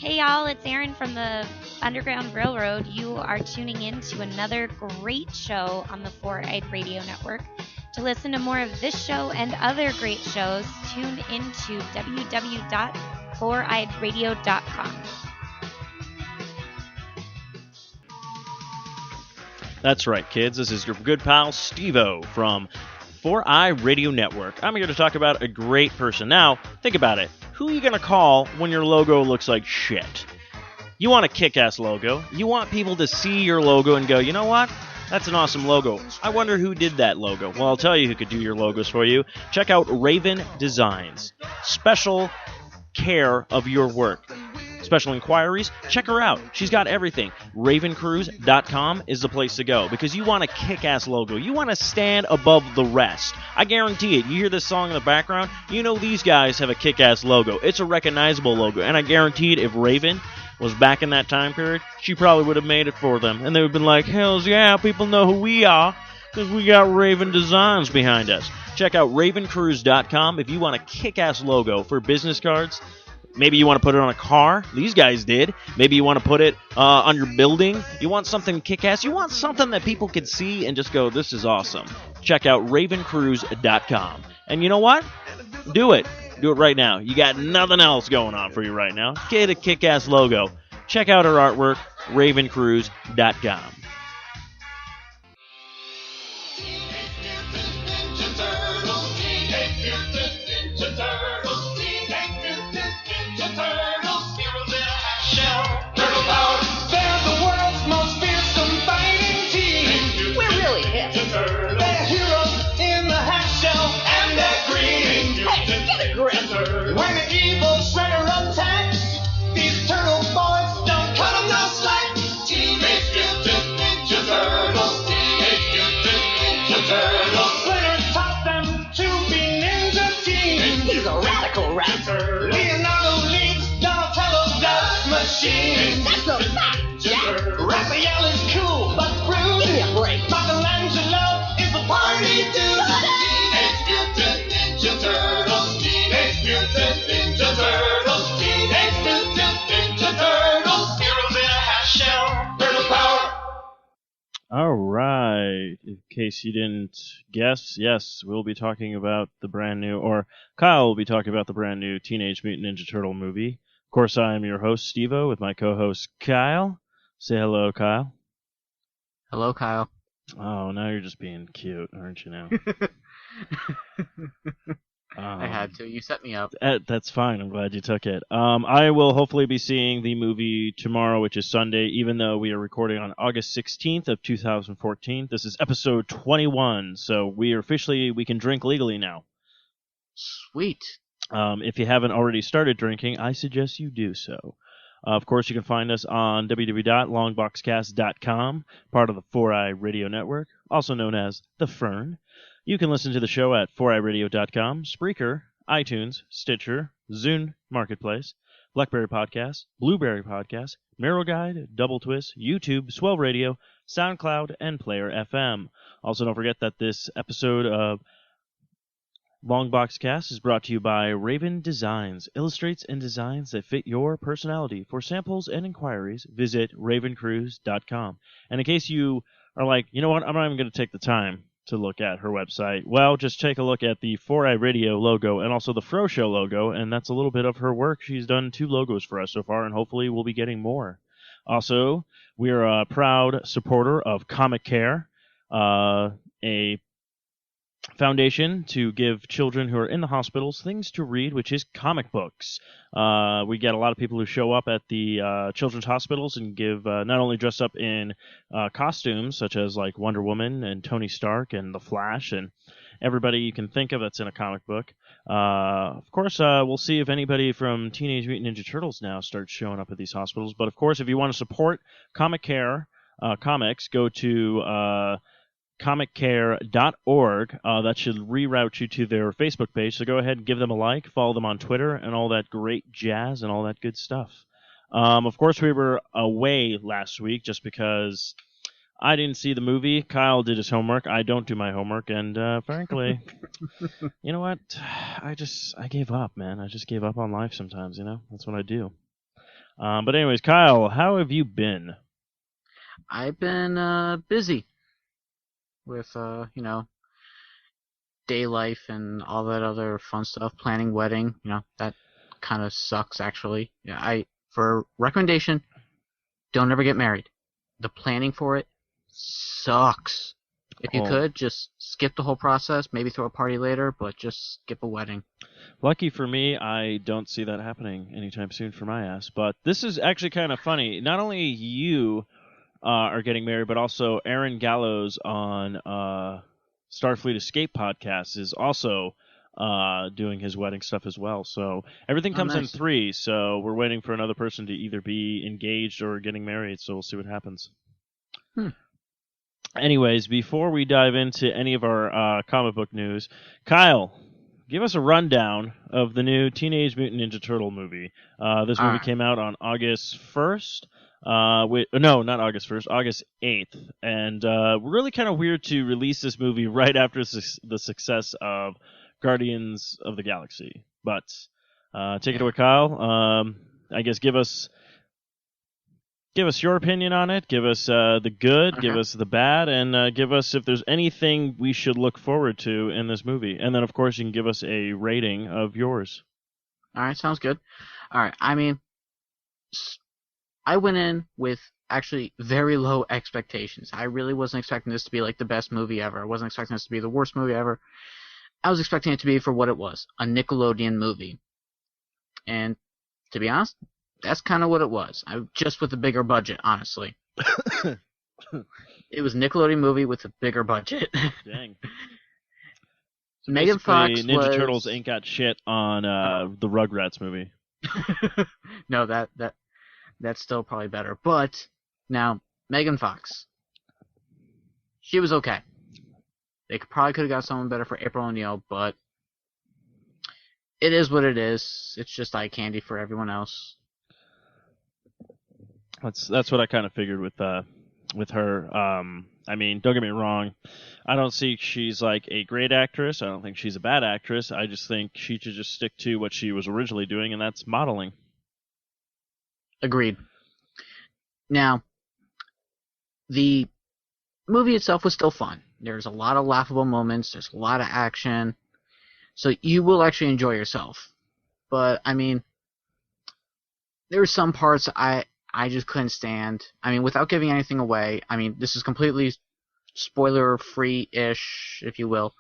Hey y'all, it's Erin from the Underground Railroad. You are tuning in to another great show on the Four Eyed Radio Network. To listen to more of this show and other great shows, tune into www.foureyedradio.com. That's right, kids. This is your good pal Steve-O from 4i Radio Network. I'm here to talk about a great person. Now, think about it. Who are you going to call when your logo looks like shit? You want a kick-ass logo. You want people to see your logo and go, you know what? That's an awesome logo. I wonder who did that logo. Well, I'll tell you who could do your logos for you. Check out Raven Designs. Special care of your work. Special inquiries, check her out. She's got everything. Ravencruise.com is the place to go because you want a kick-ass logo. You want to stand above the rest. I guarantee it. You hear this song in the background, you know these guys have a kick-ass logo. It's a recognizable logo, and I guarantee it if Raven was back in that time period, she probably would have made it for them. And they would have been like, hells yeah, people know who we are because we got Raven Designs behind us. Check out Ravencruise.com if you want a kick-ass logo for business cards. Maybe you want to put it on a car. These guys did. Maybe you want to put it on your building. You want something kick-ass. You want something that people can see and just go, this is awesome. Check out ravencruise.com. And you know what? Do it. Do it right now. You got nothing else going on for you right now. Get a kick-ass logo. Check out her artwork, ravencruise.com. When the evil shredder attacks, these turtle boys don't cut them no slack. Teenage Mutant Ninja Turtles, Teenage Mutant Ninja Turtles. Splinter taught them to be ninja teens. He's a radical rapper. Leonardo leads Donatello's dust machine. That's a fact, Jack. Raphael is cool but rude. Give me a break. Michelangelo is a party dude. Teenage Mutant Ninja Turtles. Mutant Ninja Turtles, Teenage Mutant Ninja Turtles, heroes in a half shell, turtle power. All right. In case you didn't guess, yes, we'll be talking about the brand new, or Kyle will be talking about the brand new Teenage Mutant Ninja Turtle movie. Of course, I am your host, Steve-O, with my co-host, Kyle. Say hello, Kyle. Hello, Kyle. Oh, now you're just being cute, aren't you now? I had to. You set me up. That's fine. I'm glad you took it. I will hopefully be seeing the movie tomorrow, which is Sunday, even though we are recording on August 16th of 2014. This is episode 21, so we can drink legally now. Sweet. If you haven't already started drinking, I suggest you do so. Of course, you can find us on www.longboxcast.com, part of the 4i Radio Network, also known as The Fern. You can listen to the show at 4iRadio.com, Spreaker, iTunes, Stitcher, Zune Marketplace, BlackBerry Podcast, Blueberry Podcast, Miro Guide, Double Twist, YouTube, Swell Radio, SoundCloud, and Player FM. Also, don't forget that this episode of Longbox Cast is brought to you by Raven Designs. Illustrates and designs that fit your personality. For samples and inquiries, visit ravencruise.com. And in case you are like, you know what, I'm not even going to take the time to look at her website, well, just take a look at the 4i Radio logo and also the Fro Show logo, and that's a little bit of her work. She's done 2 logos for us so far, and hopefully we'll be getting more. Also, we are a proud supporter of Comic Care, a foundation to give children who are in the hospitals things to read, which is comic books. We get a lot of people who show up at the children's hospitals and give not only dress up in costumes such as like Wonder Woman and Tony Stark and the Flash and everybody you can think of that's in a comic book. Of course, we'll see if anybody from Teenage Mutant Ninja Turtles now starts showing up at these hospitals. But of course, if you want to support Comic Care comics, go to comiccare.org. That should reroute you to their Facebook page, so go ahead and give them a like, follow them on Twitter, and all that great jazz and all that good stuff. Of course, we were away last week just because I didn't see the movie. Kyle did his homework. I don't do my homework, and frankly, you know what? I gave up, man. I just gave up on life sometimes, you know? That's what I do. But anyways, Kyle, how have you been? I've been busy with day life and all that other fun stuff. Planning wedding, that kind of sucks actually. Yeah, for recommendation, don't ever get married. The planning for it sucks. If you could, just skip the whole process, maybe throw a party later, but just skip a wedding. Lucky for me, I don't see that happening anytime soon for my ass. But this is actually kind of funny. Not only you are getting married, but also Aaron Gallows on Starfleet Escape podcast is also doing his wedding stuff as well. So everything comes in 3, so we're waiting for another person to either be engaged or getting married, so we'll see what happens. Anyways, before we dive into any of our comic book news, Kyle, give us a rundown of the new Teenage Mutant Ninja Turtle movie. This movie came out on August 1st. No, not August 1st, August 8th. And really kind of weird to release this movie right after the success of Guardians of the Galaxy. But take it away, Kyle. I guess give us your opinion on it. Give us the good, give us the bad, and give us if there's anything we should look forward to in this movie. And then, of course, you can give us a rating of yours. All right, sounds good. All right, I mean, I went in with actually very low expectations. I really wasn't expecting this to be like the best movie ever. I wasn't expecting this to be the worst movie ever. I was expecting it to be for what it was, a Nickelodeon movie. And to be honest, that's kind of what it was. Just with a bigger budget, honestly. It was a Nickelodeon movie with a bigger budget. Dang. So Megan Fox Ninja Turtles ain't got shit on the Rugrats movie. No, that's still probably better. But now Megan Fox, she was okay. They probably could have got someone better for April O'Neil, but it is what it is. It's just eye candy for everyone else. That's what I kind of figured with her. I mean, don't get me wrong. I don't see she's like a great actress. I don't think she's a bad actress. I just think she should just stick to what she was originally doing, and that's modeling. Agreed. Now, the movie itself was still fun. There's a lot of laughable moments. There's a lot of action. So you will actually enjoy yourself. But, I mean, there were some parts I just couldn't stand. I mean, without giving anything away, I mean, this is completely spoiler-free-ish, if you will.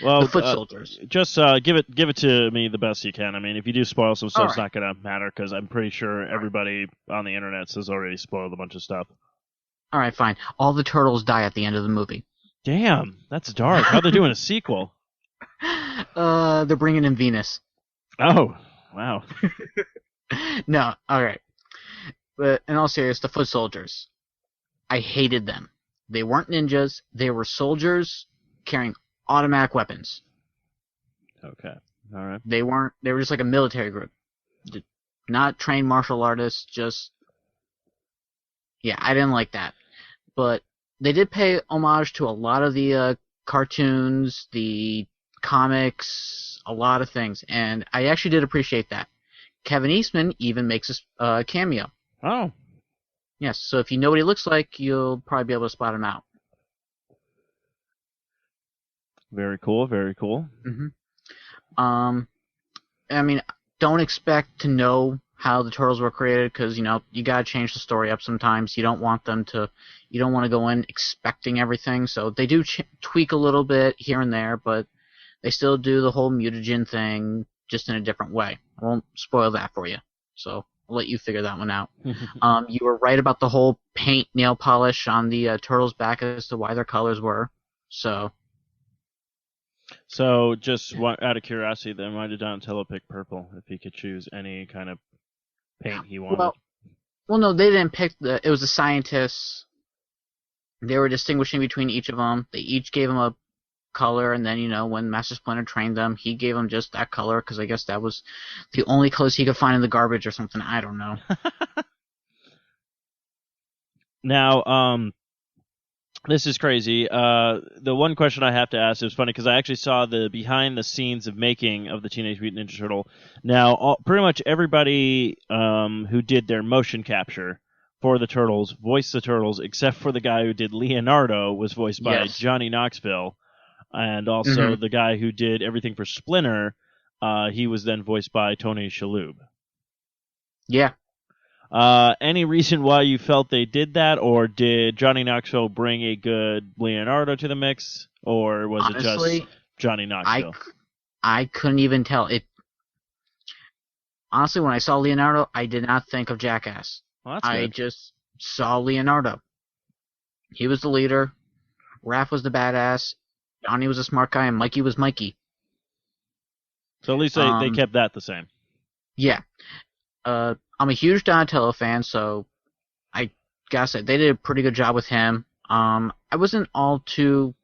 Well, the foot soldiers. Just give it to me the best you can. I mean, if you do spoil some stuff, it's not going to matter, because I'm pretty sure everybody on the internet has already spoiled a bunch of stuff. All right, fine. All the turtles die at the end of the movie. Damn, that's dark. How are they doing a sequel? They're bringing in Venus. Oh, wow. No, all right. But in all seriousness, the foot soldiers. I hated them. They weren't ninjas. They were soldiers carrying automatic weapons. Okay, all right. They were just like a military group. Not trained martial artists, just... Yeah, I didn't like that. But they did pay homage to a lot of the cartoons, the comics, a lot of things, and I actually did appreciate that. Kevin Eastman even makes a cameo. Oh. Yes, so if you know what he looks like, you'll probably be able to spot him out. Very cool, very cool. Mm-hmm. I mean, don't expect to know how the turtles were created, because, you gotta change the story up sometimes. You don't want to go in expecting everything, so they do tweak a little bit here and there, but they still do the whole mutagen thing, just in a different way. I won't spoil that for you, so I'll let you figure that one out. You were right about the whole paint nail polish on the turtles' back as to why their colors were, so... So, just out of curiosity, then why did Donatello pick purple if he could choose any kind of paint he wanted? Well, no, they didn't pick it was the scientists. They were distinguishing between each of them. They each gave him a color, and then, when Master Splinter trained them, he gave them just that color, because I guess that was the only colors he could find in the garbage or something. I don't know. Now, This is crazy. The one question I have to ask is funny because I actually saw the behind the scenes of making of the Teenage Mutant Ninja Turtle. Now, pretty much everybody who did their motion capture for the Turtles voiced the Turtles, except for the guy who did Leonardo was voiced by Yes. Johnny Knoxville, and also Mhm. the guy who did everything for Splinter, he was then voiced by Tony Shalhoub. Yeah. Any reason why you felt they did that, or did Johnny Knoxville bring a good Leonardo to the mix, or was it just Honestly, Johnny Knoxville? I couldn't even tell. Honestly, when I saw Leonardo, I did not think of Jackass. Well, that's I good. just saw Leonardo. He was the leader. Raph was the badass. Johnny was a smart guy, and Mikey was Mikey. So at least they kept that the same. Yeah. I'm a huge Donatello fan, so I gotta say they did a pretty good job with him. I wasn't all too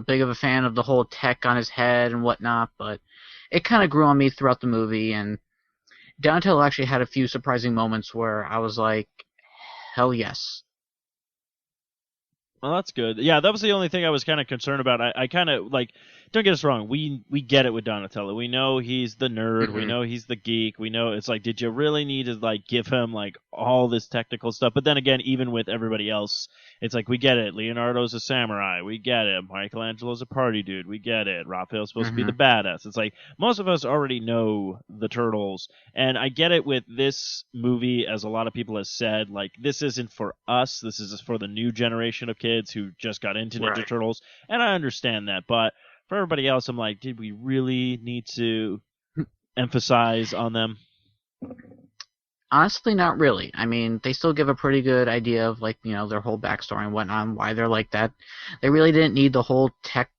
big of a fan of the whole tech on his head and whatnot, but it kind of grew on me throughout the movie, and Donatello actually had a few surprising moments where I was like, hell yes. Well, that's good. Yeah, that was the only thing I was kind of concerned about. I kind of like, don't get us wrong. We get it with Donatello. We know he's the nerd. We Mhm. know he's the geek. We know it's like, did you really need to like give him like all this technical stuff? But then again, even with everybody else, it's like we get it. Leonardo's a samurai. We get it. Michelangelo's a party dude. We get it. Raphael's supposed to be the badass. It's like most of us already know the Turtles, and I get it with this movie, as a lot of people have said, like this isn't for us. This is for the new generation of kids who just got into Ninja Right. Turtles, and I understand that. But for everybody else, I'm like, did we really need to emphasize on them? Honestly, not really. I mean, they still give a pretty good idea of, like, their whole backstory and whatnot, and why they're like that. They really didn't need the whole tech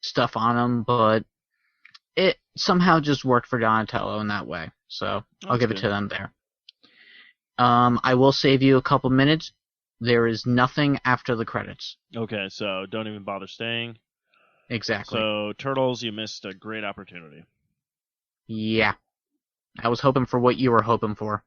stuff on them, but it somehow just worked for Donatello in that way. So I'll give it to them there. I will save you a couple minutes. There is nothing after the credits. Okay, so don't even bother staying. Exactly. So, Turtles, you missed a great opportunity. Yeah. I was hoping for what you were hoping for.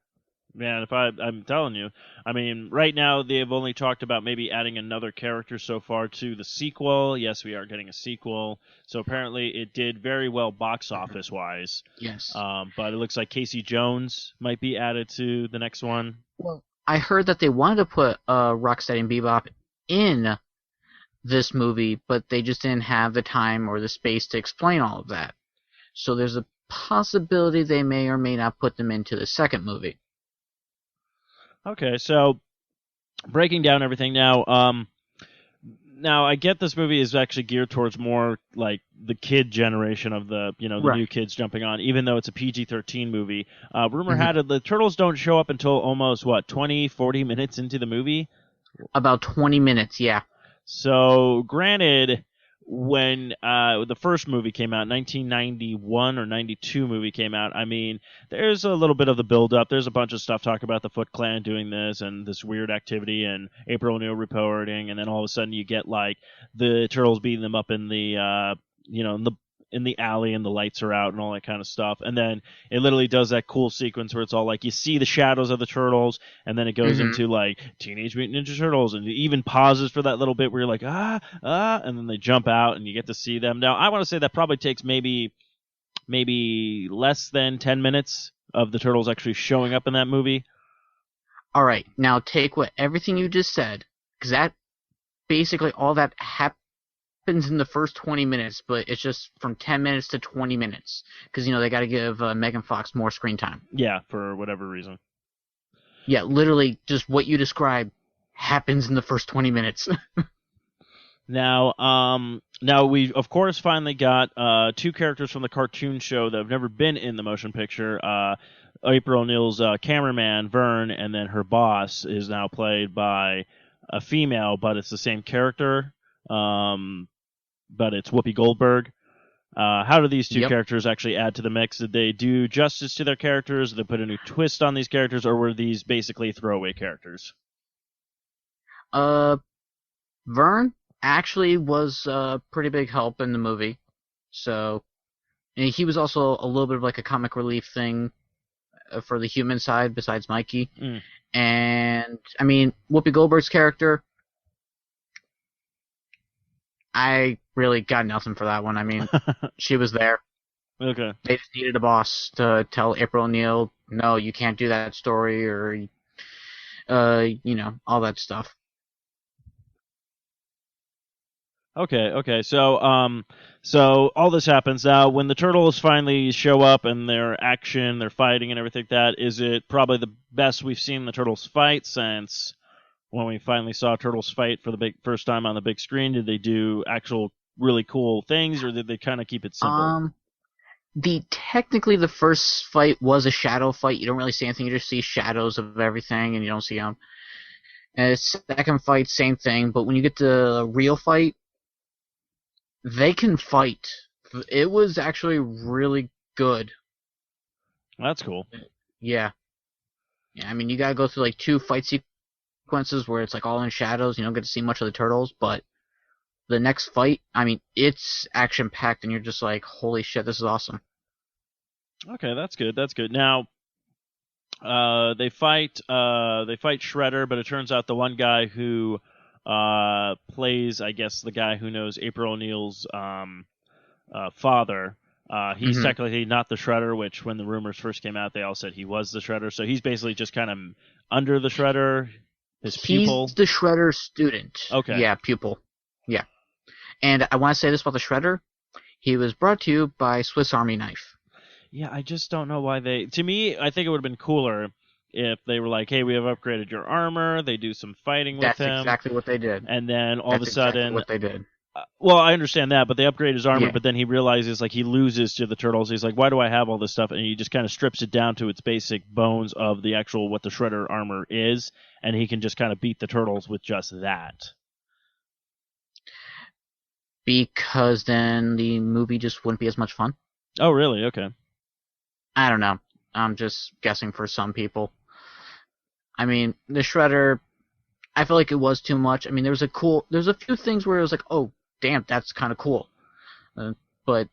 Man, I'm telling you, I mean, right now they've only talked about maybe adding another character so far to the sequel. Yes, we are getting a sequel. So apparently it did very well box office wise. Yes. But it looks like Casey Jones might be added to the next one. Well, I heard that they wanted to put Rocksteady and Bebop in this movie, but they just didn't have the time or the space to explain all of that. So there's a possibility they may or may not put them into the second movie. Okay, so breaking down everything now. Now I get this movie is actually geared towards more like the kid generation of the Right. new kids jumping on, even though it's a PG-13 movie. Rumor had it the Turtles don't show up until almost 20-40 minutes into the movie. About 20 minutes, yeah. So granted, when the first movie came out, 1991 or 92 movie came out, I mean, there's a little bit of the build-up. There's a bunch of stuff talking about the Foot Clan doing this and this weird activity and April O'Neil reporting, and then all of a sudden you get, like, the Turtles beating them up in the, in the alley and the lights are out and all that kind of stuff. And then it literally does that cool sequence where it's all like you see the shadows of the Turtles, and then it goes into like Teenage Mutant Ninja Turtles, and it even pauses for that little bit where you're like, and then they jump out and you get to see them. Now, I want to say that probably takes maybe less than 10 minutes of the Turtles actually showing up in that movie. All right, now take everything you just said, because that basically all that happens in the first 20 minutes, but it's just from 10 minutes to 20 minutes, because they got to give Megan Fox more screen time. Yeah, for whatever reason. Yeah, literally, just what you described happens in the first 20 minutes. Now we of course finally got two characters from the cartoon show that have never been in the motion picture. April O'Neil's cameraman Vern, and then her boss is now played by a female, but it's the same character. But it's Whoopi Goldberg. How do these two characters actually add to the mix? Did they do justice to their characters? Did they put a new twist on these characters, or were these basically throwaway characters? Vern actually was a pretty big help in the movie. So, and he was also a little bit of like a comic relief thing for the human side besides Mikey. And, I mean, Whoopi Goldberg's character, I really got nothing for that one. I mean, she was there. Okay. They just needed a boss to tell April O'Neil, no, you can't do that story, or, all that stuff. Okay. So all this happens now. When the Turtles finally show up and their action, their fighting and everything like that, is it probably the best we've seen the Turtles fight since when we finally saw Turtles fight for the first time on the big screen? Did they do actual really cool things, or did they kind of keep it simple? Technically the first fight was a shadow fight. You don't really see anything. You just see shadows of everything, and you don't see them. And the second fight, same thing. But when you get to the real fight, they can fight. It was actually really good. That's cool. Yeah. I mean, you gotta go through like 2 fight sequences where it's like all in shadows. You don't get to see much of the Turtles, but the next fight, I mean, it's action packed, and you're just like, holy shit, this is awesome. Okay, that's good. Now, they fight Shredder, but it turns out the one guy who plays, I guess, the guy who knows April O'Neil's father. He's technically not the Shredder, which when the rumors first came out, they all said he was the Shredder. So he's basically just kind of under the Shredder, his pupil. He's the Shredder student. Okay. Yeah, pupil. Yeah. And I want to say this about the Shredder. He was brought to you by Swiss Army Knife. Yeah, I just don't know why they... To me, I think it would have been cooler if they were like, hey, we have upgraded your armor, they do some fighting with him. That's exactly what they did. And then all of a sudden... Exactly what they did. Well, I understand that, but they upgrade his armor, Yeah. but then he realizes, like, he loses to the Turtles. He's like, why do I have all this stuff? And he just kind of strips it down to its basic bones of the actual, what the Shredder armor is, and he can just kind of beat the Turtles with just that. Because then the movie just wouldn't be as much fun. Oh, really? Okay. I don't know. I'm just guessing for some people. I mean, the Shredder, I feel like it was too much. I mean, there's a few things where it was like, oh, damn, that's kind of cool. But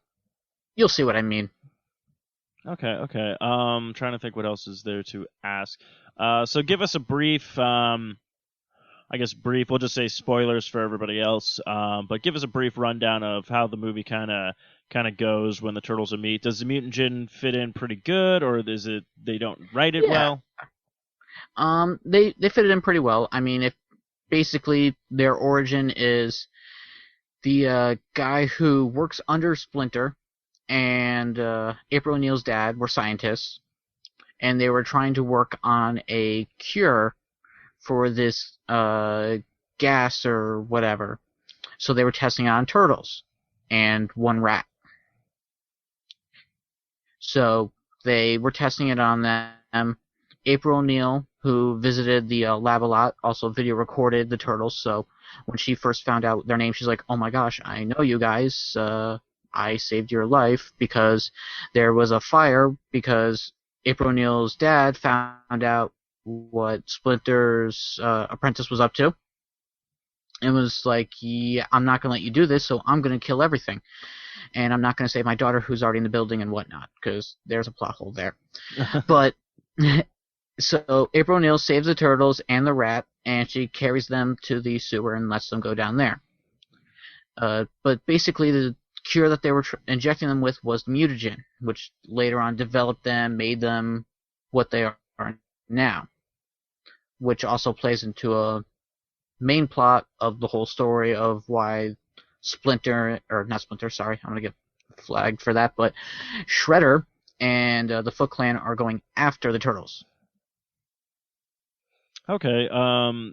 you'll see what I mean. Okay. Trying to think what else is there to ask. So give us a brief, we'll just say spoilers for everybody else, but give us a brief rundown of how the movie kind of goes when the Turtles meet. Does the mutagen fit in pretty good, or is it they don't write it well? They fit it in pretty well. I mean, if basically their origin is the guy who works under Splinter and April O'Neil's dad were scientists, and they were trying to work on a cure for this gas or whatever. So they were testing it on turtles and one rat. So they were testing it on them. April O'Neil, who visited the lab a lot, also video recorded the turtles. So when she first found out their name, she's like, oh my gosh, I know you guys. I saved your life because there was a fire because April O'Neil's dad found out what Splinter's apprentice was up to. And was like, yeah, I'm not going to let you do this, so I'm going to kill everything. And I'm not going to save my daughter who's already in the building and whatnot, because there's a plot hole there. But, so April O'Neil saves the turtles and the rat, and she carries them to the sewer and lets them go down there. But basically the cure that they were injecting them with was mutagen, which later on developed them, made them what they are now. Which also plays into a main plot of the whole story of why Splinter, or not Splinter, sorry, I'm going to get flagged for that, but Shredder and the Foot Clan are going after the Turtles. Okay,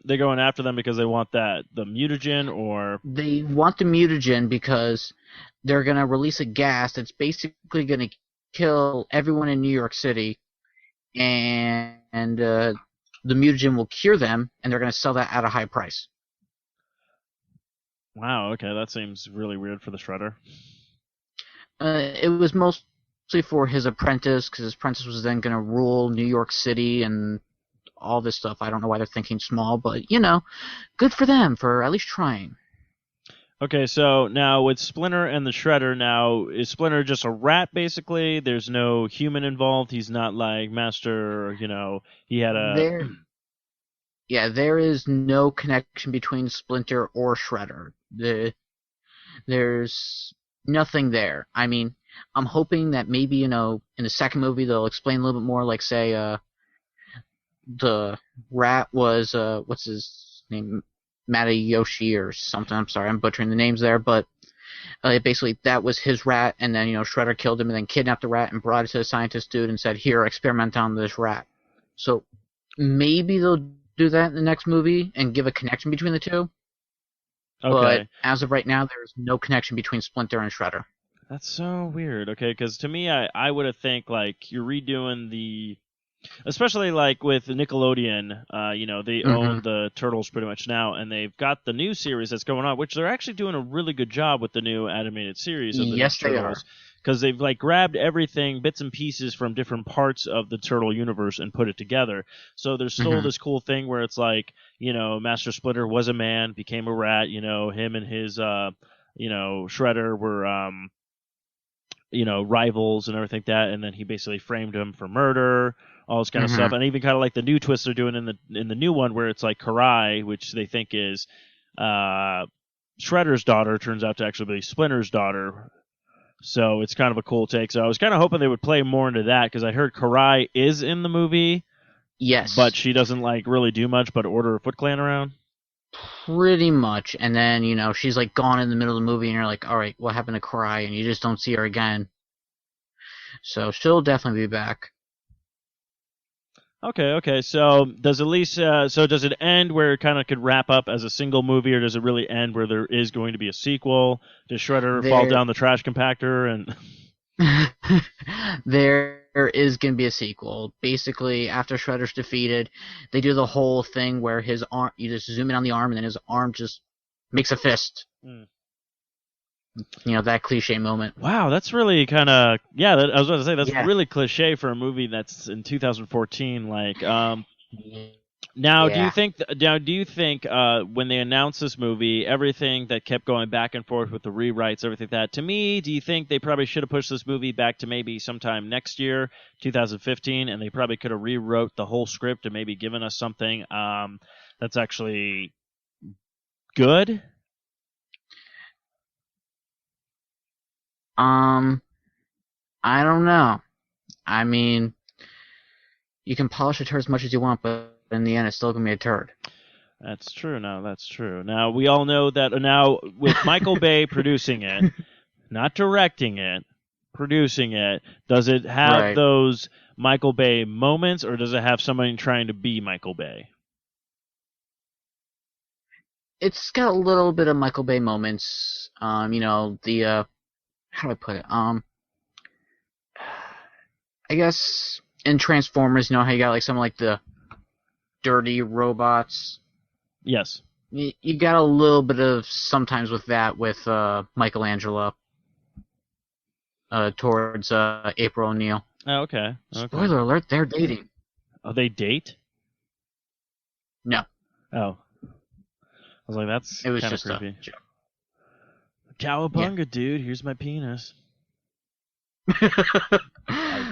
they're going after them because they want the mutagen, or... They want the mutagen because they're going to release a gas that's basically going to kill everyone in New York City, and the mutagen will cure them, and they're going to sell that at a high price. Wow, okay, that seems really weird for the Shredder. It was mostly for his apprentice, because his apprentice was then going to rule New York City and all this stuff. I don't know why they're thinking small, but, good for them for at least trying. Okay, so now with Splinter and the Shredder, now, is Splinter just a rat, basically? There's no human involved? He's not like Master, he had a... There is no connection between Splinter or Shredder. there's nothing there. I mean, I'm hoping that maybe, in the second movie they'll explain a little bit more, like, say, the rat was, what's his name? Matayoshi or something. I'm sorry, I'm butchering the names there, but basically that was his rat, and then, Shredder killed him and then kidnapped the rat and brought it to the scientist dude and said, here, experiment on this rat. So maybe they'll do that in the next movie and give a connection between the two. Okay. But as of right now, there's no connection between Splinter and Shredder. That's so weird. Okay, because to me, I would have think like you're redoing the, especially like with Nickelodeon. They own the Turtles pretty much now, and they've got the new series that's going on, which they're actually doing a really good job with the new animated series of the Yes, they Turtles. Because they've like grabbed everything, bits and pieces from different parts of the Turtle universe and put it together. So there's still this cool thing where it's like, Master Splinter was a man, became a rat. Him and his, Shredder were, rivals and everything like that. And then he basically framed him for murder, all this kind of stuff. And even kind of like the new twist they're doing in the new one where it's like Karai, which they think is Shredder's daughter, turns out to actually be Splinter's daughter. So it's kind of a cool take. So I was kind of hoping they would play more into that because I heard Karai is in the movie. Yes. But she doesn't like really do much but order a Foot Clan around. Pretty much. And then, she's like gone in the middle of the movie and you're like, all right, what happened to Karai? And you just don't see her again. So she'll definitely be back. Okay. So does does it end where it kind of could wrap up as a single movie, or does it really end where there is going to be a sequel? Does Shredder fall down the trash compactor and? There is going to be a sequel. Basically, after Shredder's defeated, they do the whole thing where his arm, you just zoom in on the arm, and then his arm just makes a fist. That cliche moment. Wow, that's really kind of I was about to say that's really cliche for a movie that's in 2014. Like, now do you think when they announced this movie, everything that kept going back and forth with the rewrites, everything that, to me, do you think they probably should have pushed this movie back to maybe sometime next year, 2015, and they probably could have rewrote the whole script and maybe given us something that's actually good? I don't know. I mean, you can polish a turd as much as you want, but in the end, it's still going to be a turd. That's true. That's true. Now, we all know that now with Michael Bay producing it, not directing it, producing it, does it have those Michael Bay moments, or does it have somebody trying to be Michael Bay? It's got a little bit of Michael Bay moments. How do I put it? I guess in Transformers, how you got like some like the dirty robots. Yes. You got a little bit of sometimes with that with Michelangelo towards April O'Neil. Oh, okay. Spoiler alert, they're dating. Oh, they date? No. Oh. I was like, that's kind of creepy. A joke. Cowabunga, dude. Here's my penis.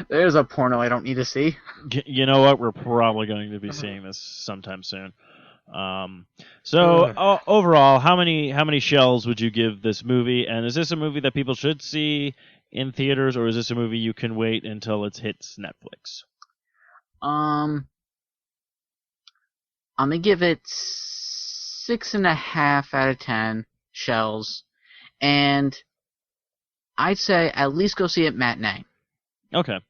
There's a porno I don't need to see. You know what? We're probably going to be seeing this sometime soon. Overall, how many shells would you give this movie? And is this a movie that people should see in theaters, or is this a movie you can wait until it hits Netflix? I'm gonna give it 6.5 out of 10 shells. And I'd say at least go see it matinee. Okay.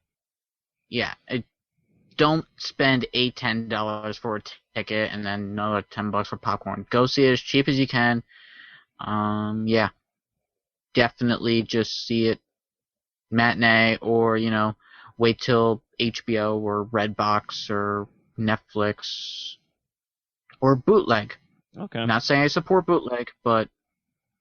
Yeah. Don't spend $10 for a ticket and then another $10 for popcorn. Go see it as cheap as you can. Yeah. Definitely just see it matinee, or, wait till HBO or Redbox or Netflix or bootleg. Okay. Not saying I support bootleg,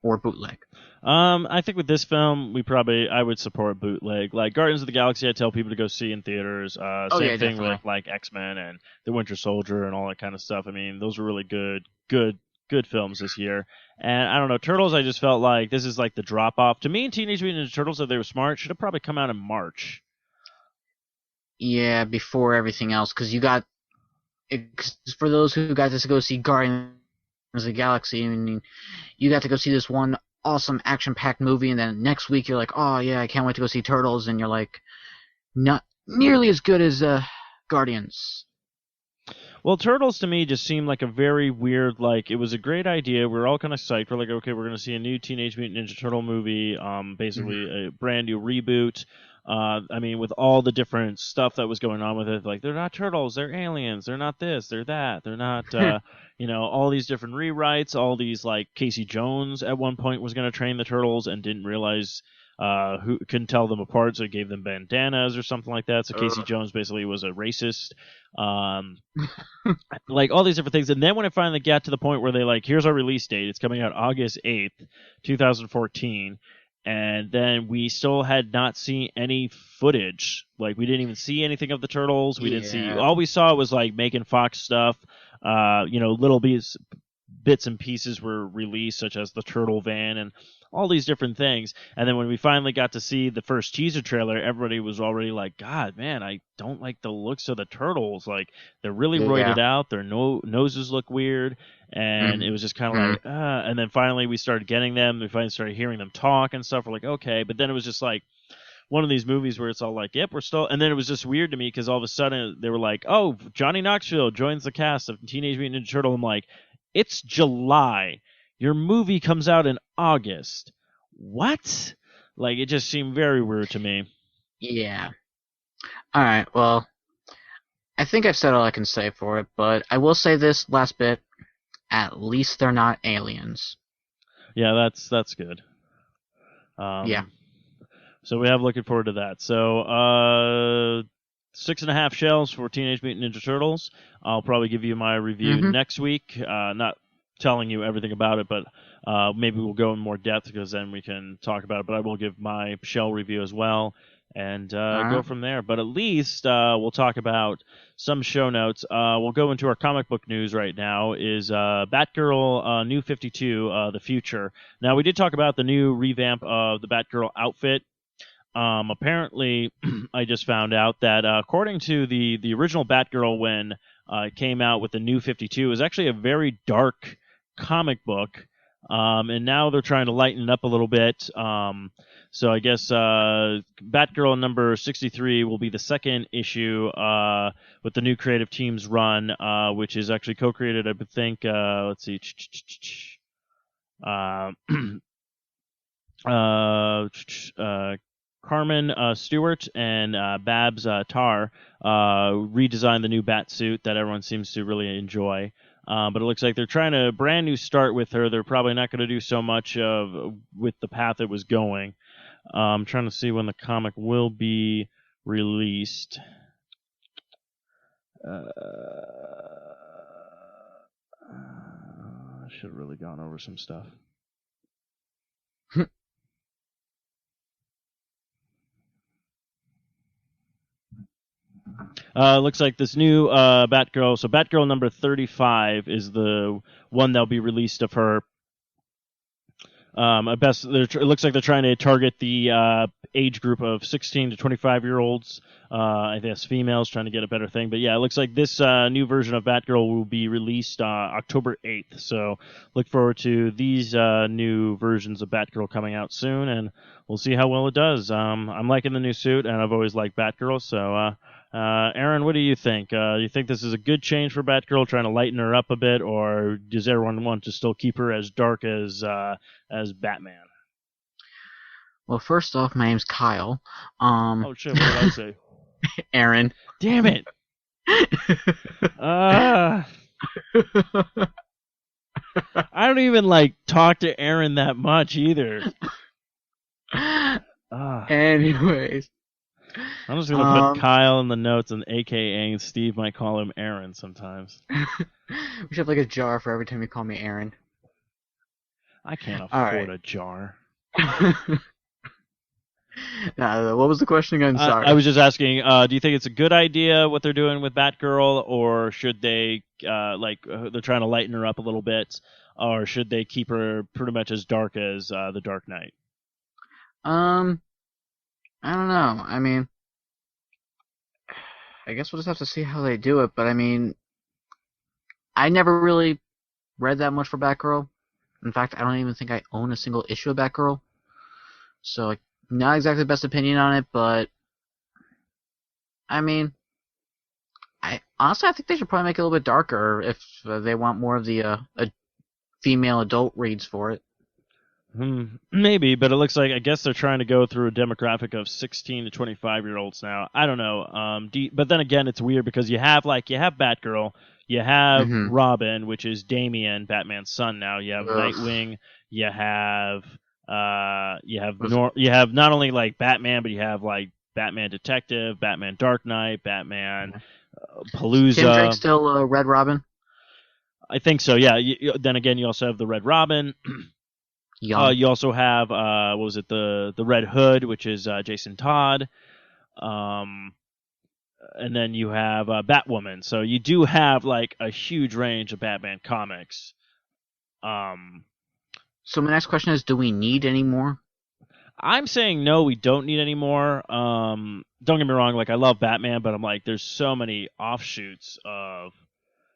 or bootleg. I think with this film, I would support bootleg. Like Guardians of the Galaxy, I tell people to go see in theaters. Same thing definitely. with like X-Men and The Winter Soldier and all that kind of stuff. I mean, those were really good films this year. And I don't know, Turtles, I just felt like this is like the drop-off. To me, Teenage Mutant Ninja Turtles, if they were smart, should have probably come out in March. Yeah, before everything else, because for those who got to go see Guardians of the Galaxy, I mean, you got to go see this one awesome action-packed movie, and then next week you're like, oh yeah, I can't wait to go see Turtles, and you're like, not nearly as good as Guardians. Well, Turtles to me just seemed like a very weird, like, it was a great idea. We were all kind of psyched. We're like, okay, we're going to see a new Teenage Mutant Ninja Turtle movie, basically a brand new reboot. I mean, with all the different stuff that was going on with it, like, they're not turtles, they're aliens, they're not this, they're that, they're not, all these different rewrites, all these, like, Casey Jones at one point was going to train the turtles and didn't realize who couldn't tell them apart, so he gave them bandanas or something like that. So Casey Jones basically was a racist. Like all these different things. And then when it finally got to the point where they like, here's our release date, it's coming out August 8th, 2014. And then we still had not seen any footage. Like we didn't even see anything of the Turtles. We didn't see. All we saw was like Megan Fox stuff. Little bits and pieces were released, such as the Turtle Van and all these different things. And then when we finally got to see the first teaser trailer, everybody was already like, God, man, I don't like the looks of the turtles. Like, they're really roided out. Their noses look weird. And it was just kind of like, and then finally we started getting them. We finally started hearing them talk and stuff. We're like, okay. But then it was just like one of these movies where it's all like, yep, we're still. And then it was just weird to me because all of a sudden they were like, oh, Johnny Knoxville joins the cast of Teenage Mutant Ninja Turtle. I'm like, it's July. Your movie comes out in August. What? Like, it just seemed very weird to me. Yeah. Alright, well, I think I've said all I can say for it, but I will say this last bit. At least they're not aliens. Yeah, that's good. Yeah. So we have looking forward to that. So, 6.5 shells for Teenage Mutant Ninja Turtles. I'll probably give you my review next week. Not telling you everything about it, but maybe we'll go in more depth because then we can talk about it. But I will give my shell review as well and go from there. But at least we'll talk about some show notes. We'll go into our comic book news right now. Is Batgirl New 52, The Future. Now, we did talk about the new revamp of the Batgirl outfit. Apparently, I just found out that according to the original Batgirl when it came out with the New 52, it was actually a very dark comic book, and now they're trying to lighten it up a little bit. So I guess Batgirl number 63 will be the second issue with the new creative team's run, which is actually co-created, I think, let's see, Carmen Stewart and Babs Tarr redesigned the new bat suit that everyone seems to really enjoy. But it looks like they're trying a brand new start with her. They're probably not going to do so much with the path it was going. I'm trying to see when the comic will be released. I should have really gone over some stuff. Looks like this new Batgirl. So Batgirl number 35 is the one that'll be released of her. It looks like they're trying to target the age group of 16 to 25-year-olds. I guess females, trying to get a better thing. But yeah, it looks like this new version of Batgirl will be released October 8th. So look forward to these new versions of Batgirl coming out soon, and we'll see how well it does. I'm liking the new suit, and I've always liked Batgirl. So, Aaron, what do you think? You think this is a good change for Batgirl, trying to lighten her up a bit, or does everyone want to still keep her as dark as Batman? Well, first off, my name's Kyle. Oh shit! What did I say? Aaron. Damn it! I don't even talk to Aaron that much either. Anyways. I'm just gonna put Kyle in the notes, and AKA Steve might call him Aaron sometimes. We should have a jar for every time you call me Aaron. I can't afford a jar. What was the question again? Sorry. I was just asking, do you think it's a good idea what they're doing with Batgirl, or should they, they're trying to lighten her up a little bit, or should they keep her pretty much as dark as the Dark Knight? I don't know. I mean, I guess we'll just have to see how they do it, but I mean, I never really read that much for Batgirl. In fact, I don't even think I own a single issue of Batgirl. So, like, not exactly the best opinion on it, but I mean, honestly, I think they should probably make it a little bit darker if they want more of the female adult reads for it. Maybe, but it looks like I guess they're trying to go through a demographic of 16 to 25-year-olds now. I don't know. But then again, it's weird because you have Batgirl, you have Robin, which is Damian, Batman's son now. You have Nightwing. You have you have not only like Batman, but you have like Batman Detective, Batman Dark Knight, Batman Palooza. Tim Drake's still Red Robin? I think so. Yeah. Then again, you also have the Red Robin. You also have what was it, the Red Hood, which is Jason Todd, and then you have Batwoman. So you do have like a huge range of Batman comics. So my next question is, do we need any more? I'm saying no, we don't need any more. Don't get me wrong, like I love Batman, but I'm like, there's so many offshoots of.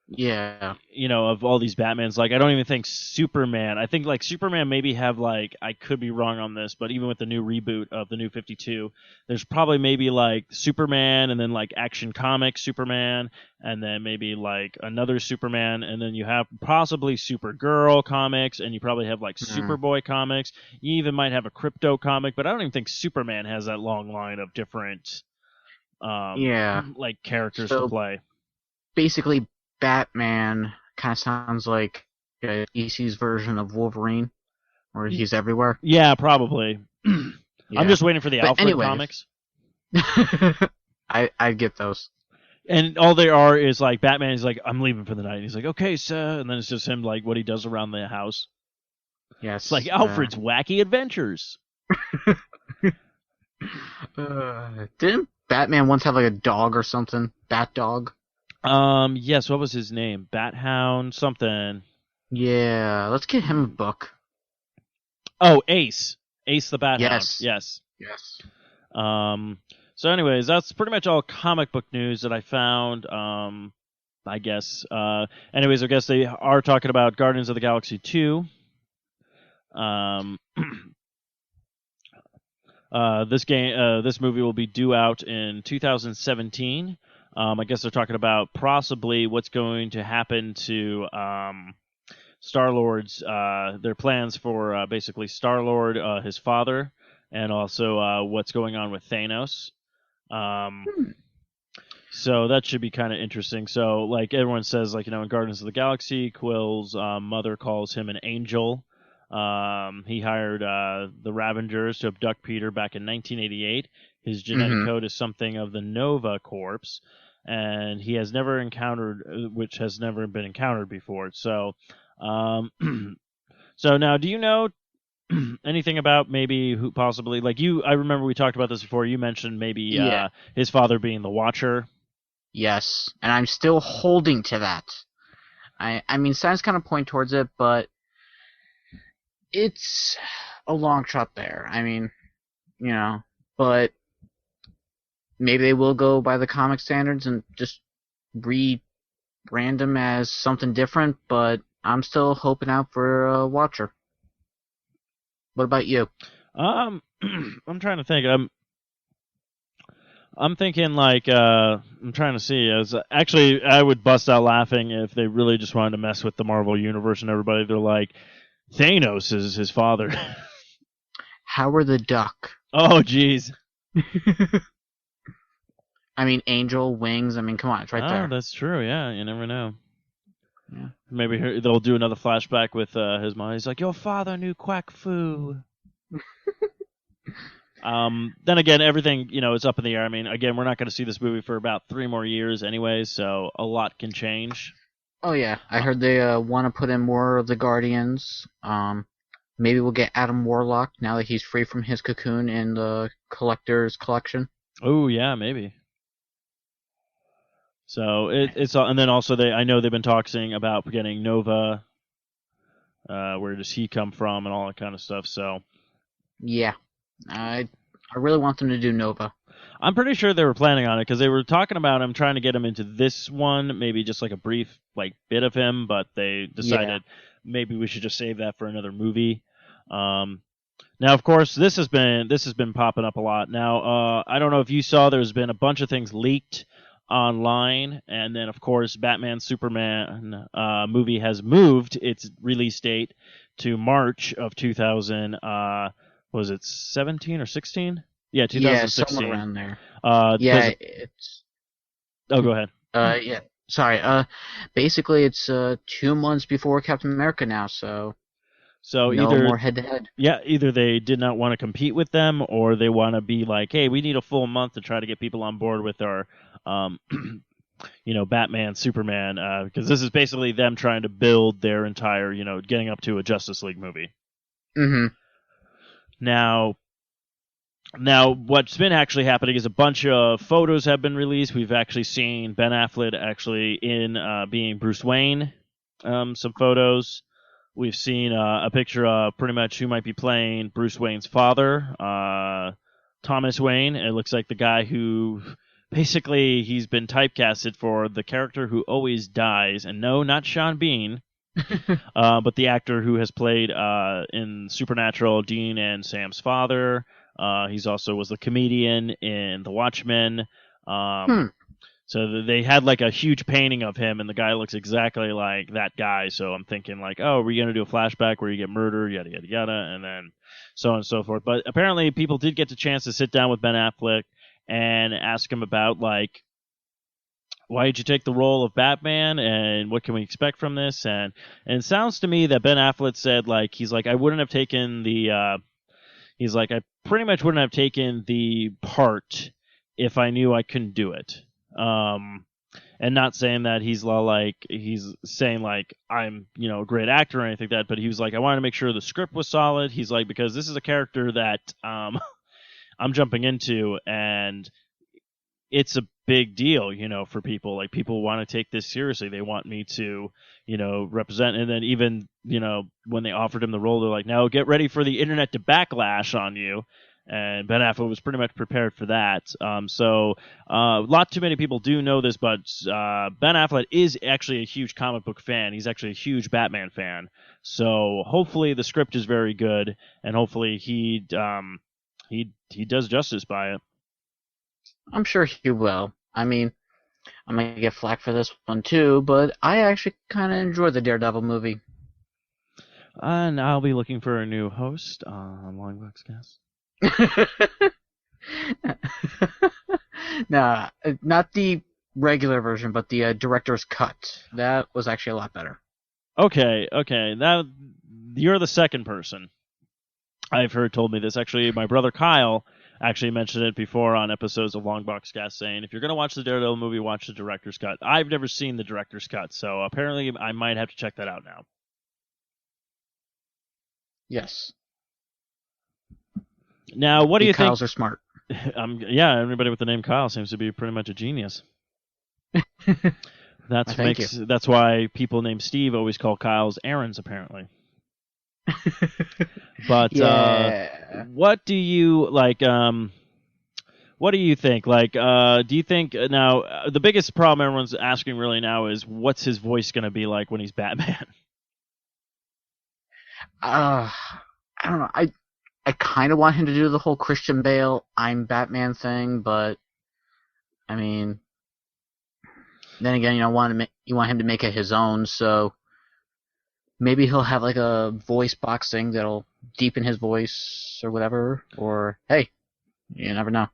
Yeah. Of all these Batmans, like I don't even think Superman. I think like Superman maybe have like, I could be wrong on this, but even with the new reboot of the New 52, there's probably maybe like Superman and then like Action Comics Superman and then maybe like another Superman and then you have possibly Supergirl comics and you probably have like Superboy comics. You even might have a Crypto comic, but I don't even think Superman has that long line of different like characters to play. Basically, Batman kind of sounds like EC's version of Wolverine, where he's everywhere. Yeah, probably. Yeah. I'm just waiting for the Alfred comics. I get those. And all they are is like Batman is like, I'm leaving for the night. And he's like, okay, sir. And then it's just him like what he does around the house. Yes. It's like Alfred's wacky adventures. Didn't Batman once have like a dog or something? Bat dog? Yes, what was his name? Bat-Hound something. Yeah, let's get him a book. Oh, Ace. Ace the Bat-Hound. Yes. So anyways, that's pretty much all comic book news that I found, I guess. Anyways, I guess they are talking about Guardians of the Galaxy 2. This movie will be due out in 2017. I guess they're talking about possibly what's going to happen to Star-Lord's, their plans for basically Star-Lord, his father, and also what's going on with Thanos. So that should be kind of interesting. So, like everyone says, like, in Guardians of the Galaxy, Quill's mother calls him an angel. He hired the Ravengers to abduct Peter back in 1988. His genetic code is something of the Nova Corps. And he has never encountered, which has never been encountered before. So, so now, do you know anything about maybe who possibly, like you? I remember we talked about this before. You mentioned maybe his father being the Watcher. Yes, and I'm still holding to that. I mean, signs kind of point towards it, but it's a long shot there. I mean, but. Maybe they will go by the comic standards and just rebrand him as something different, but I'm still hoping out for a Watcher. What about you? I'm trying to think. I'm thinking like I'm trying to see. Actually, I would bust out laughing if they really just wanted to mess with the Marvel universe and everybody. They're like, Thanos is his father. Howard the Duck. Oh, jeez. I mean, Angel, Wings, I mean, come on, it's right there. Oh, that's true, yeah, you never know. Yeah. Maybe they'll do another flashback with his mom. He's like, your father knew Quack Fu. Then again, everything, is up in the air. I mean, again, we're not going to see this movie for about 3 more years anyways, so a lot can change. Oh, yeah, I heard they want to put in more of the Guardians. Maybe we'll get Adam Warlock now that he's free from his cocoon in the Collector's Collection. Oh, yeah, maybe. So it's and then also I know they've been talking about getting Nova. Where does he come from and all that kind of stuff? So yeah, I really want them to do Nova. I'm pretty sure they were planning on it because they were talking about him trying to get him into this one, maybe just like a brief bit of him, but they decided maybe we should just save that for another movie. Now, of course, this has been popping up a lot. Now, I don't know if you saw, there's been a bunch of things leaked online, and then, of course, Batman Superman movie has moved its release date to March of 2000. Was it 17 or 16? Yeah, 2016. Yeah, somewhere around there. It's. Oh, go ahead. Yeah. Sorry. Basically, it's 2 months before Captain America now, so. So no either more head-to-head. Yeah, either they did not want to compete with them, or they want to be like, hey, we need a full month to try to get people on board with our, Batman, Superman, because this is basically them trying to build their entire, getting up to a Justice League movie. Mm-hmm. Now, what's been actually happening is a bunch of photos have been released. We've actually seen Ben Affleck actually in being Bruce Wayne, some photos. We've seen a picture of pretty much who might be playing Bruce Wayne's father, Thomas Wayne. It looks like the guy who, basically, he's been typecasted for the character who always dies. And no, not Sean Bean, but the actor who has played in Supernatural, Dean and Sam's father. He's also was the comedian in The Watchmen. So they had like a huge painting of him, and the guy looks exactly like that guy. So I'm thinking like, oh, we're going to do a flashback where you get murdered, yada, yada, yada, and then so on and so forth. But apparently people did get the chance to sit down with Ben Affleck and ask him about, like, why did you take the role of Batman, and what can we expect from this? And it sounds to me that Ben Affleck said, like, he's like, I wouldn't have taken the, he's like, I pretty much wouldn't have taken the part if I knew I couldn't do it. And not saying that he's saying like I'm a great actor or anything like that, but he was like, I wanted to make sure the script was solid. He's like, because this is a character that I'm jumping into, and it's a big deal, for people. Like, people want to take this seriously. They want me to, represent. And then even, when they offered him the role, they're like, now get ready for the internet to backlash on you. And Ben Affleck was pretty much prepared for that. So not too many people do know this, but Ben Affleck is actually a huge comic book fan. He's actually a huge Batman fan. So hopefully the script is very good, and hopefully he does justice by it. I'm sure he will. I mean, I might get flack for this one too, but I actually kind of enjoyed the Daredevil movie. And I'll be looking for a new host on Longbox Cast. Nah, not the regular version, but the director's cut. That was actually a lot better. Okay. Now, you're the second person I've heard told me this. Actually, my brother Kyle actually mentioned it before on episodes of Longbox Cast, saying, if you're going to watch the Daredevil movie, watch the director's cut. I've never seen the director's cut, so apparently I might have to check that out now. Yes. Now, what do you think? Kyles are smart. Yeah, everybody with the name Kyle seems to be pretty much a genius. That's why people named Steve always call Kyle's errands, apparently. But yeah. What do you like? What do you think? Like, do you think now the biggest problem everyone's asking really now is what's his voice going to be like when he's Batman? I don't know. I kind of want him to do the whole Christian Bale, I'm Batman thing, but I mean, then again, you want him to make it his own, so maybe he'll have like a voice box thing that'll deepen his voice or whatever, or hey, you never know.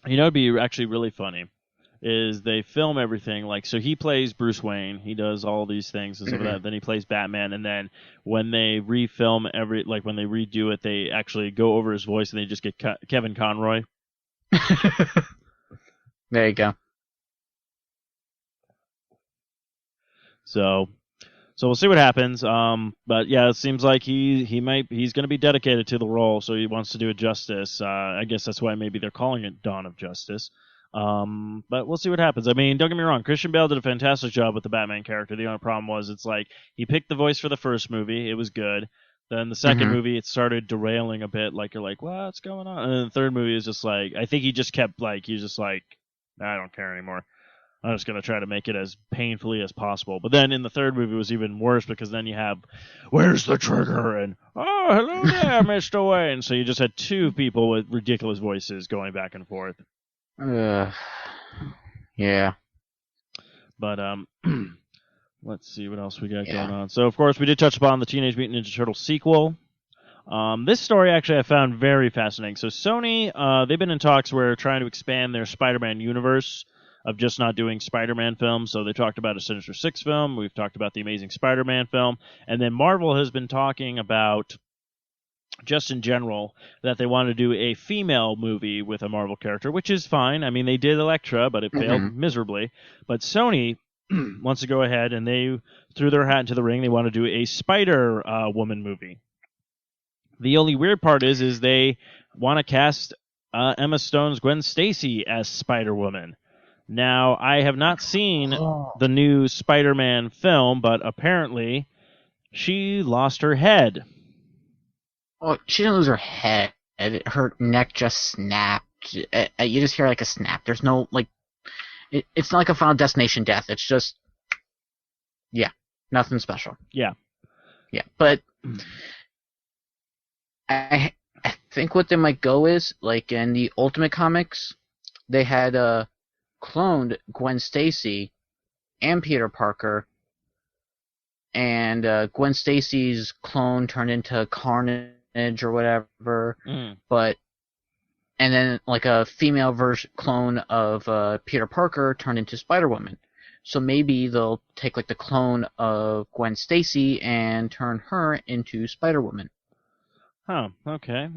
It'd be actually really funny is they film everything like, so he plays Bruce Wayne, he does all these things and stuff like that, then he plays Batman, and then when they refilm when they redo it, they actually go over his voice and they just get Kevin Conroy. There you go. So we'll see what happens. But yeah, it seems like he's going to be dedicated to the role, so he wants to do it justice. I guess that's why maybe they're calling it Dawn of Justice. But we'll see what happens. I mean, don't get me wrong, Christian Bale did a fantastic job with the Batman character. The only problem was it's like he picked the voice for the first movie, it was good. Then the second movie, it started derailing a bit. Like, you're like, what's going on? And then the third movie is just like, I think he just kept like, he's just like, I don't care anymore. I'm just going to try to make it as painfully as possible. But then in the third movie it was even worse because then you have, where's the trigger? And, oh, hello there, Mr. Wayne. So you just had two people with ridiculous voices going back and forth. Yeah. But, let's see what else we got going on. So, of course, we did touch upon the Teenage Mutant Ninja Turtles sequel. This story, actually, I found very fascinating. So Sony, they've been in talks where trying to expand their Spider-Man universe of just not doing Spider-Man films. So they talked about a Sinister Six film. We've talked about the Amazing Spider-Man film. And then Marvel has been talking about, just in general, that they want to do a female movie with a Marvel character, which is fine. I mean, they did Elektra, but it failed miserably. But Sony wants to go ahead, and they threw their hat into the ring. They want to do a Spider-Woman movie. The only weird part is they want to cast Emma Stone's Gwen Stacy as Spider-Woman. Now, I have not seen the new Spider-Man film, but apparently she lost her head. Oh, she didn't lose her head. Her neck just snapped. You just hear like a snap. There's no, like... It's not like a Final Destination death. It's just... Yeah, nothing special. Yeah. Yeah, but... I think what they might go is, like in the Ultimate Comics, they had cloned Gwen Stacy and Peter Parker, and Gwen Stacy's clone turned into Carnage or whatever, but and then like a female clone of Peter Parker turned into Spider-Woman. So maybe they'll take like the clone of Gwen Stacy and turn her into Spider-Woman. Oh, okay.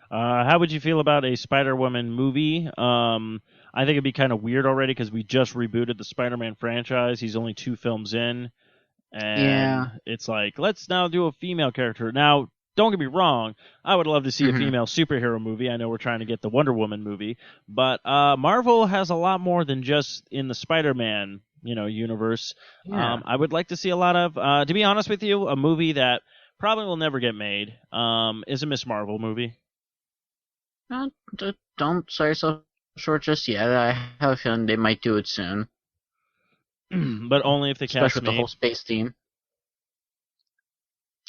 How would you feel about a Spider-Woman movie? I think it'd be kind of weird already because we just rebooted the Spider-Man franchise. He's only 2 films in, and it's like, let's now do a female character. Now, don't get me wrong, I would love to see a female superhero movie. I know we're trying to get the Wonder Woman movie, but Marvel has a lot more than just in the Spider-Man, universe. Yeah. I would like to see a lot of, to be honest with you, a movie that probably will never get made is a Miss Marvel movie. Don't sell yourself short just yet. I have a feeling they might do it soon. But only if they cast me. Especially with the whole space theme.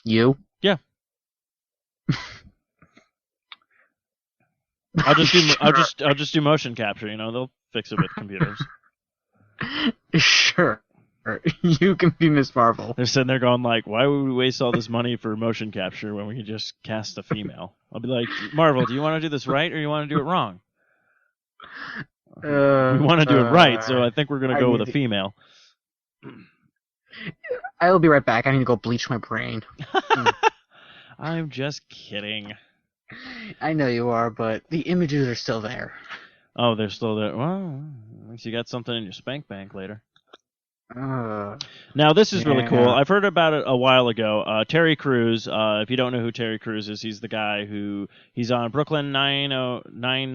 You? Yeah. I'll just do motion capture. They'll fix it with computers. Sure. You can be Miss Marvel. They're sitting there going like, why would we waste all this money for motion capture when we could just cast a female? I'll be like, Marvel, do you want to do this right or you want to do it wrong? We want to do it right, so I think we're going to go with a female. I will be right back. I need to go bleach my brain. I'm just kidding. I know you are, but the images are still there. Oh, they're still there. Well, at least you got something in your spank bank later. Now, this is really cool. I've heard about it a while ago. Terry Crews, if you don't know who Terry Crews is, he's the guy he's on Brooklyn 909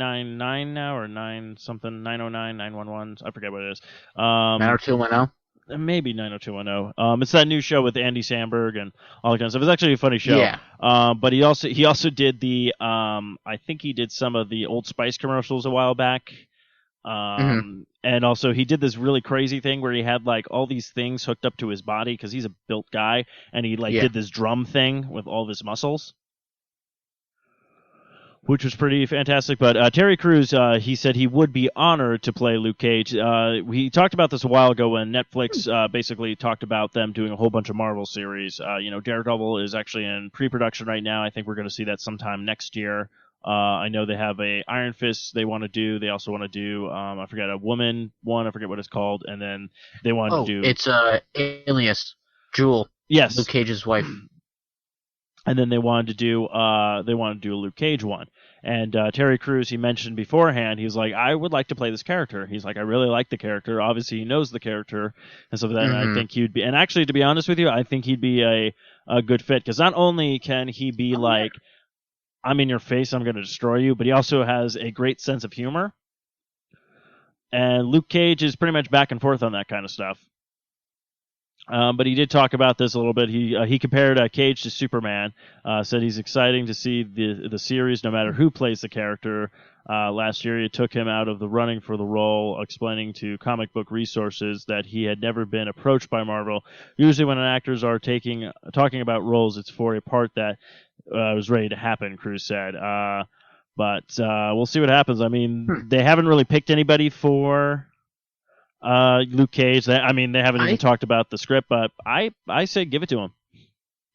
now, or 909, 911, I forget what it is. 90210? Maybe 90210. It's that new show with Andy Samberg and all that kind of stuff. It's actually a funny show. Yeah. But he also did I think he did some of the Old Spice commercials a while back. And also he did this really crazy thing where he had like all these things hooked up to his body because he's a built guy, and he did this drum thing with all of his muscles, which was pretty fantastic. But Terry Crews, he said he would be honored to play Luke Cage. We talked about this a while ago when Netflix basically talked about them doing a whole bunch of Marvel series. Daredevil is actually in pre-production right now. I think we're going to see that sometime next year. I know they have a Iron Fist they want to do. They also want to do, I forget, a woman one. I forget what it's called. And then they want to do... it's Alias, Jewel. Yes. Luke Cage's wife. And then they wanted to do a Luke Cage one. And Terry Crews, he mentioned beforehand, he was like, I would like to play this character. He's like, I really like the character. Obviously, he knows the character and stuff like that. And I think he'd be... And actually, to be honest with you, I think he'd be a good fit. Because not only can he be like... I'm in your face, I'm going to destroy you, but he also has a great sense of humor. And Luke Cage is pretty much back and forth on that kind of stuff. But he did talk about this a little bit. He compared Cage to Superman, said he's exciting to see the series no matter who plays the character. last year. It took him out of the running for the role, explaining to Comic Book Resources that he had never been approached by Marvel. Usually when actors are talking about roles, it's for a part that was ready to happen, Cruz said. But we'll see what happens. I mean, they haven't really picked anybody for Luke Cage. They haven't even talked about the script, but I say give it to him.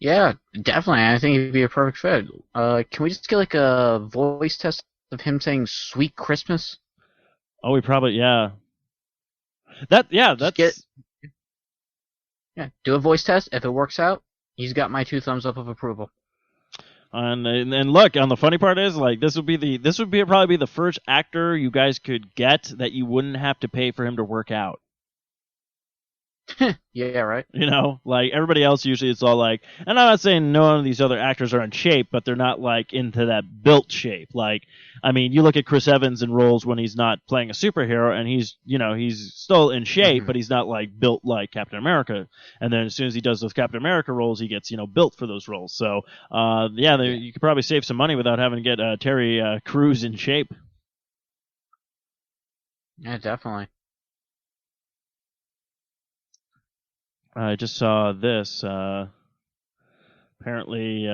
Yeah, definitely. I think he'd be a perfect fit. Can we just get like a voice test of him saying "Sweet Christmas"? Oh, we probably that's do a voice test. If it works out, he's got my 2 thumbs up of approval. And look, the funny part is, like, this would probably be the first actor you guys could get that you wouldn't have to pay for him to work out. Yeah, right. Like everybody else, usually it's all like, and I'm not saying none of these other actors are in shape, but they're not like into that built shape. Like, I mean, you look at Chris Evans in roles when he's not playing a superhero, and he's still in shape, but he's not like built like Captain America. And then as soon as he does those Captain America roles, he gets built for those roles. So, you could probably save some money without having to get Terry Crews in shape. Yeah, definitely. I just saw this. Apparently,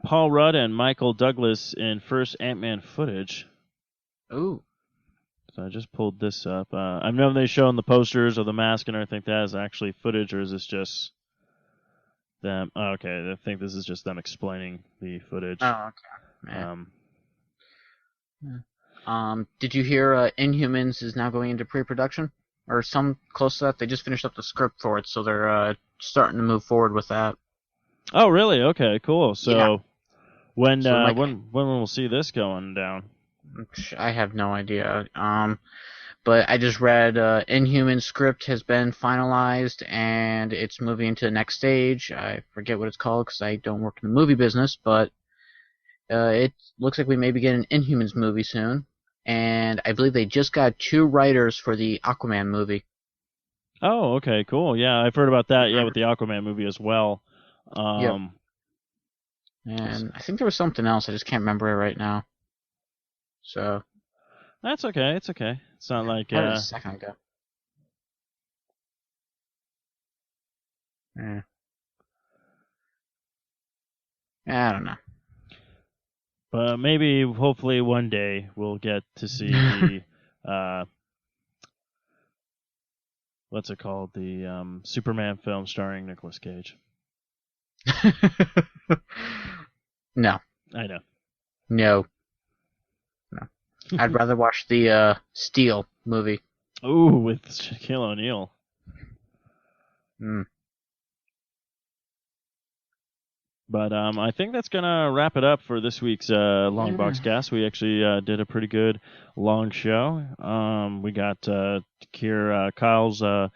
Paul Rudd and Michael Douglas in first Ant-Man footage. Ooh. So I just pulled this up. I've known they've shown the posters of the mask and everything. That is actually footage, or is this just them? Oh, okay, I think this is just them explaining the footage. Oh, okay. Did you hear Inhumans is now going into pre-production? Or some close to that. They just finished up the script for it, so they're starting to move forward with that. Oh, really? Okay, cool. So, yeah. when we'll see this going down? I have no idea. But I just read Inhuman script has been finalized, and it's moving into the next stage. I forget what it's called because I don't work in the movie business, but it looks like we may be getting an Inhumans movie soon. And I believe they just got 2 writers for the Aquaman movie. Oh, okay, cool. Yeah, I've heard about that, with the Aquaman movie as well. Yep. And I think there was something else, I just can't remember it right now. So. That's okay, it's okay. It's not like... a second ago. I don't know. But maybe, hopefully, one day we'll get to see the, what's it called? The Superman film starring Nicolas Cage. No. I know. No. I'd rather watch the Steel movie. Ooh, with Shaquille O'Neal. But I think that's going to wrap it up for this week's Long Box Cast. We actually did a pretty good long show. We got to hear Kyle's, I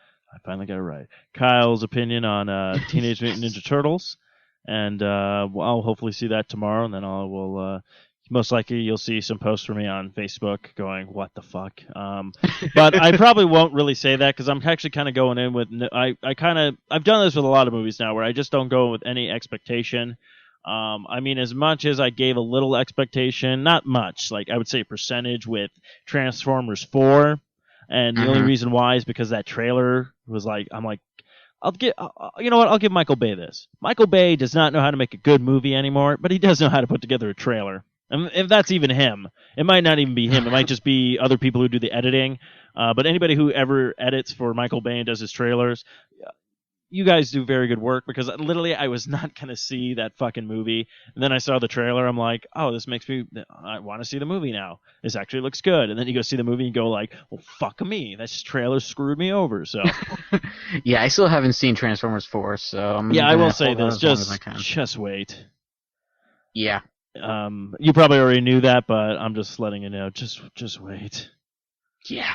finally got it right, Kyle's opinion on Teenage Mutant Ninja Turtles. And I'll hopefully see that tomorrow, and then we'll most likely you'll see some posts from me on Facebook going, what the fuck? But I probably won't really say that because I'm actually kind of going in with, I've done this with a lot of movies now where I just don't go with any expectation. I mean, as much as I gave a little expectation, not much, like I would say a percentage with Transformers 4. And the only reason why is because that trailer was like, I'm like, you know what? I'll give Michael Bay this. Michael Bay does not know how to make a good movie anymore, but he does know how to put together a trailer. And if that's even him, it might not even be him. It might just be other people who do the editing. But anybody who ever edits for Michael Bay and does his trailers, you guys do very good work because literally I was not going to see that fucking movie. And then I saw the trailer. I'm like, oh, this makes me, I want to see the movie now. This actually looks good. And then you go see the movie and go like, well, fuck me. That trailer screwed me over. So yeah, I still haven't seen Transformers 4. So I will say this. Just wait. Yeah. You probably already knew that, but I'm just letting you know. Just wait. Yeah.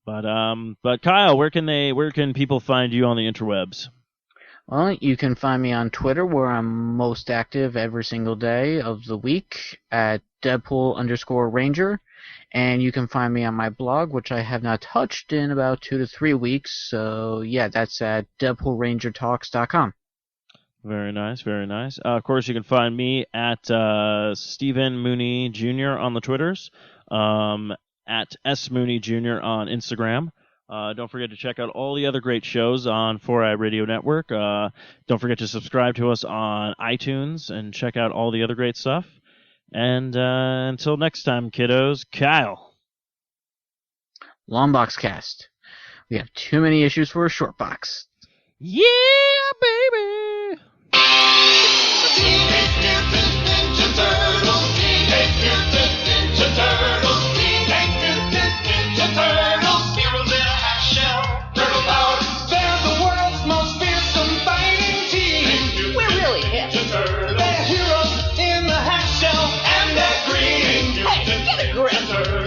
But Kyle, where can people find you on the interwebs? Well, you can find me on Twitter, where I'm most active every single day of the week at Deadpool_Ranger, and you can find me on my blog, which I have not touched in about 2 to 3 weeks. So yeah, that's at DeadpoolRangerTalks.com. Very nice, very nice. Of course, you can find me at Stephen Mooney Jr. on the Twitters, at S Mooney Jr. on Instagram. Don't forget to check out all the other great shows on 4i Radio Network. Don't forget to subscribe to us on iTunes and check out all the other great stuff. And until next time, kiddos, Kyle. Long box cast. We have too many issues for a short box. Yeah, baby! Teenage Mutant Ninja Turtles. Teenage Mutant Ninja Turtles. Teenage Mutant Ninja Turtles. Heroes in a half shell. Turtle power. They're the world's most fearsome fighting team. We're really hip. They're heroes in the half shell, and they're green. Hey, get a grip.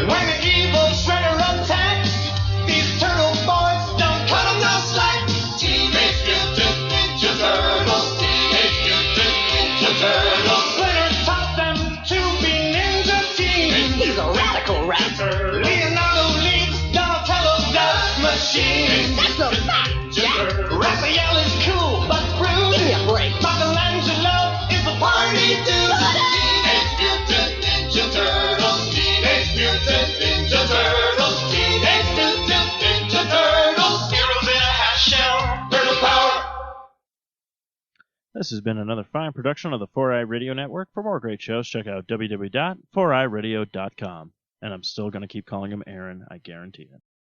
When the evil Shredder attacks, these turtle boys don't cut 'em no slack. Teenage Mutant Ninja Turtles. Teenage Mutant Ninja Turtles. Splinter taught them to be ninja teams. He's a radical rat. Leonardo leads Donatello's dust machine. That's a fact, Jack. Raphael is cool but rude. Give me a break. Michelangelo is a party dude. Teenage Mutant Ninja Turtles. Teenage Mutant Ninja Turtles. Teenage Mutant Ninja Turtles. Heroes in a half shell. Turtle power. This has been another fine production of the 4i Radio Network. For more great shows, check out www.4iradio.com. And I'm still going to keep calling him Aaron, I guarantee it.